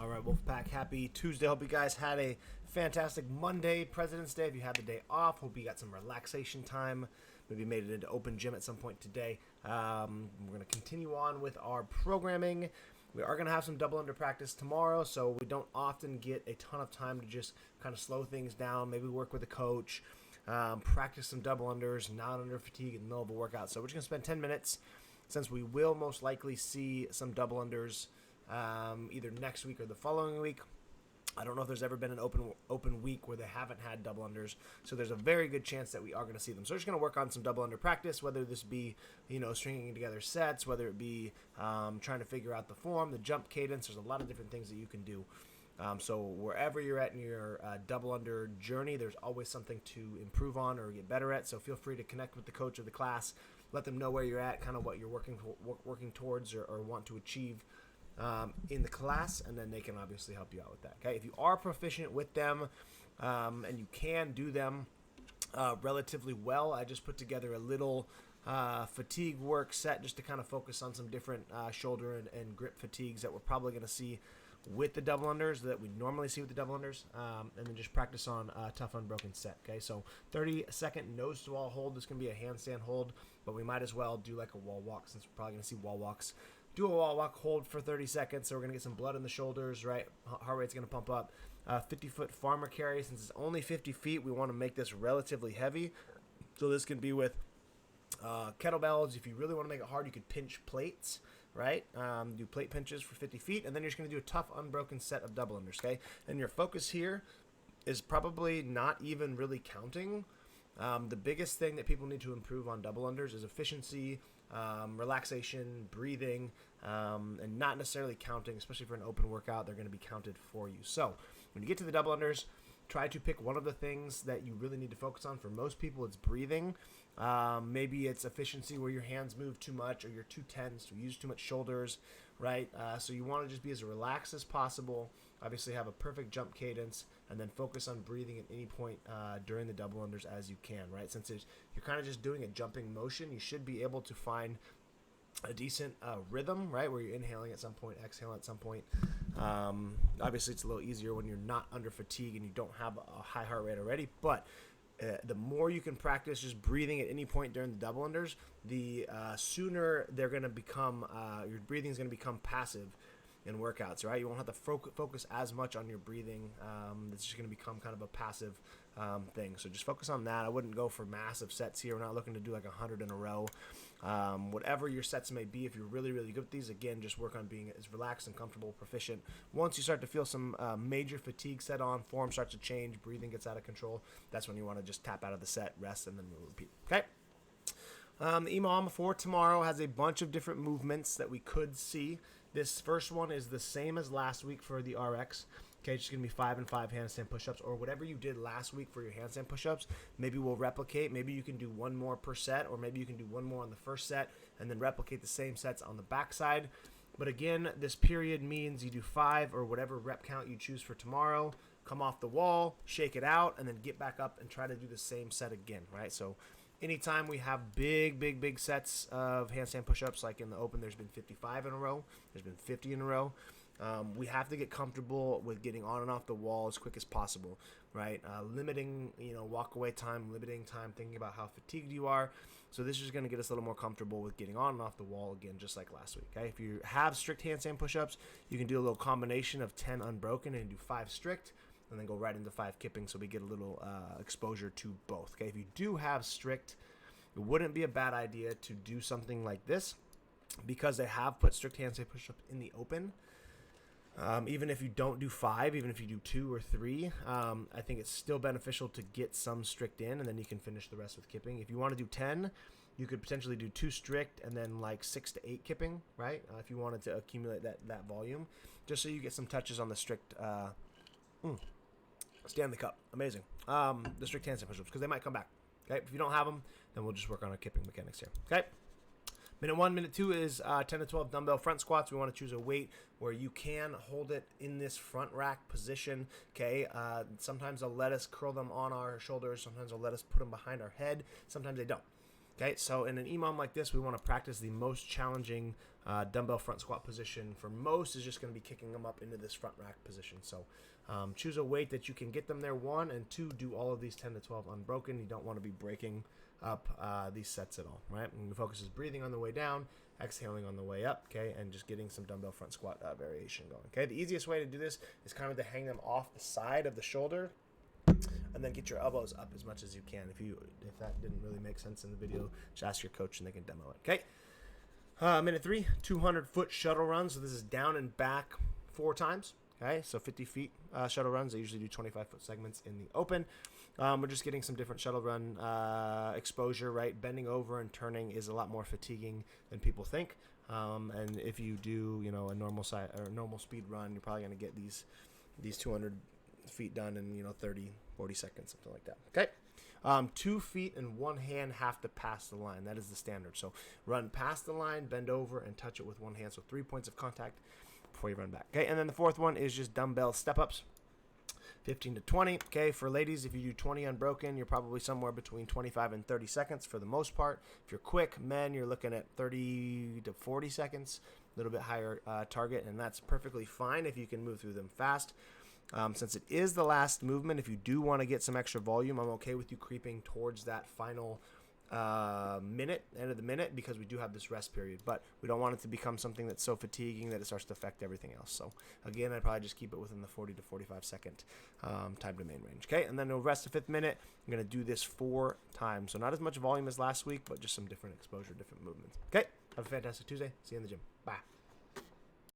All right, Wolfpack, happy Tuesday. Hope you guys had a fantastic Monday, President's Day. If you had the day off, hope you got some relaxation time. Maybe made it into open gym at some point today. We're going to continue on with our programming. We are going to have some double under practice tomorrow, so we don't often get a ton of time to just kind of slow things down, maybe work with a coach, practice some double unders, not under fatigue in the middle of a workout. So we're just going to spend 10 minutes since we will most likely see some double unders either next week or the following week. I don't know if there's ever been an open week where they haven't had double unders, so there's a very good chance that we are going to see them. So we're just going to work on some double under practice, whether this be, stringing together sets, whether it be trying to figure out the form, the jump cadence. There's a lot of different things that you can do. So wherever you're at in your double under journey, there's always something to improve on or get better at. So feel free to connect with the coach of the class, let them know where you're at, kind of what you're working towards or want to achieve in the class, and then they can obviously help you out with that. Okay, if you are proficient with them and you can do them relatively well, I just put together a little fatigue work set just to kind of focus on some different shoulder and grip fatigues that we're probably going to see with the double unders that we normally see with the double unders, and then just practice on a tough unbroken set. Okay, so 30-second nose to wall hold. This can be a handstand hold, but we might as well do like a wall walk since we're probably going to see wall walks. Do a wall walk, hold for 30 seconds, so we're going to get some blood in the shoulders, right? Heart rate's going to pump up. 50-foot farmer carry. Since it's only 50 feet, we want to make this relatively heavy. So this can be with kettlebells. If you really want to make it hard, you could pinch plates, right? Do plate pinches for 50 feet, and then you're just going to do a tough unbroken set of double unders, okay? And your focus here is probably not even really counting. The biggest thing that people need to improve on double unders is efficiency, relaxation, breathing, and not necessarily counting, especially for an open workout. They're going to be counted for you. So when you get to the double unders, try to pick one of the things that you really need to focus on. For most people, it's breathing. Maybe it's efficiency where your hands move too much or you're too tense or you use too much shoulders, right? So you want to just be as relaxed as possible, obviously have a perfect jump cadence, and then focus on breathing at any point during the double unders as you can, right? Since you're kind of just doing a jumping motion, you should be able to find a decent rhythm, right, where you're inhaling at some point, exhaling at some point. Obviously, it's a little easier when you're not under fatigue and you don't have a high heart rate already, but the more you can practice just breathing at any point during the double unders, the sooner they're going to become, your breathing is going to become passive in workouts, right? You won't have to focus as much on your breathing. It's just going to become kind of a passive thing. So just focus on that. I wouldn't go for massive sets here. We're not looking to do like 100 in a row. Whatever your sets may be, if you're really, really good at these, again, just work on being as relaxed and comfortable, proficient. Once you start to feel some major fatigue set on, form starts to change, breathing gets out of control, that's when you want to just tap out of the set, rest, and then repeat. Okay? The EMOM for tomorrow has a bunch of different movements that we could see. This first one is the same as last week for the RX. Okay, it's just going to be 5 and 5 handstand push-ups, or whatever you did last week for your handstand push-ups. Maybe we'll replicate. Maybe you can do one more per set, or maybe you can do one more on the first set and then replicate the same sets on the back side. But again, this period means you do 5 or whatever rep count you choose for tomorrow, come off the wall, shake it out, and then get back up and try to do the same set again, right? So anytime we have big sets of handstand push-ups, like in the open, there's been 55 in a row, there's been 50 in a row. We have to get comfortable with getting on and off the wall as quick as possible, right? Limiting, walk-away time, limiting time, thinking about how fatigued you are. So this is going to get us a little more comfortable with getting on and off the wall again, just like last week, okay? If you have strict handstand push-ups, you can do a little combination of 10 unbroken and do 5 strict, and then go right into 5 kipping, so we get a little exposure to both, okay? If you do have strict, it wouldn't be a bad idea to do something like this, because they have put strict handstand push-up in the open. Even if you don't do 5, even if you do 2 or 3, I think it's still beneficial to get some strict in, and then you can finish the rest with kipping. If you want to do 10, you could potentially do 2 strict and then like 6 to 8 kipping, right? If you wanted to accumulate that volume, just so you get some touches on the strict Stanley Cup. Amazing. The strict handstand push-ups, because they might come back. Okay, if you don't have them, then we'll just work on our kipping mechanics here. Okay. Minute 1, minute 2 is 10 to 12 dumbbell front squats. We want to choose a weight where you can hold it in this front rack position. Okay. Sometimes they'll let us curl them on our shoulders. Sometimes they'll let us put them behind our head. Sometimes they don't. Okay, so in an EMOM like this, we want to practice the most challenging dumbbell front squat position. For most, is just going to be kicking them up into this front rack position. So choose a weight that you can get them there, 1, and 2, do all of these 10 to 12 unbroken. You don't want to be breaking up these sets at all, right? And the focus is breathing on the way down, exhaling on the way up, okay, and just getting some dumbbell front squat variation going, okay? The easiest way to do this is kind of to hang them off the side of the shoulder, and then get your elbows up as much as you can. If that didn't really make sense in the video, just ask your coach and they can demo it. Okay. Minute 3, 200-foot shuttle run. So this is down and back 4 times. Okay, so 50 feet shuttle runs. I usually do 25-foot segments in the open. We're just getting some different shuttle run exposure, right? Bending over and turning is a lot more fatiguing than people think. And if you do, a normal speed run, you're probably going to get these 200 feet done in 30, 40 seconds, something like that. Okay. 2 feet and 1 hand have to pass the line. That is the standard. So run past the line, bend over, and touch it with 1 hand. So 3 points of contact before you run back. Okay, and then the 4th one is just dumbbell step-ups, 15 to 20. Okay, for ladies, if you do 20 unbroken, you're probably somewhere between 25 and 30 seconds for the most part. If you're quick, men, you're looking at 30 to 40 seconds, a little bit higher target, and that's perfectly fine if you can move through them fast. Since it is the last movement, if you do want to get some extra volume, I'm okay with you creeping towards that final end of the minute, because we do have this rest period. But we don't want it to become something that's so fatiguing that it starts to affect everything else. So again, I'd probably just keep it within the 40 to 45 second time to main range. Okay, and then the rest of 5th minute, I'm going to do this 4 times. So not as much volume as last week, but just some different exposure, different movements. Okay, have a fantastic Tuesday. See you in the gym. Bye.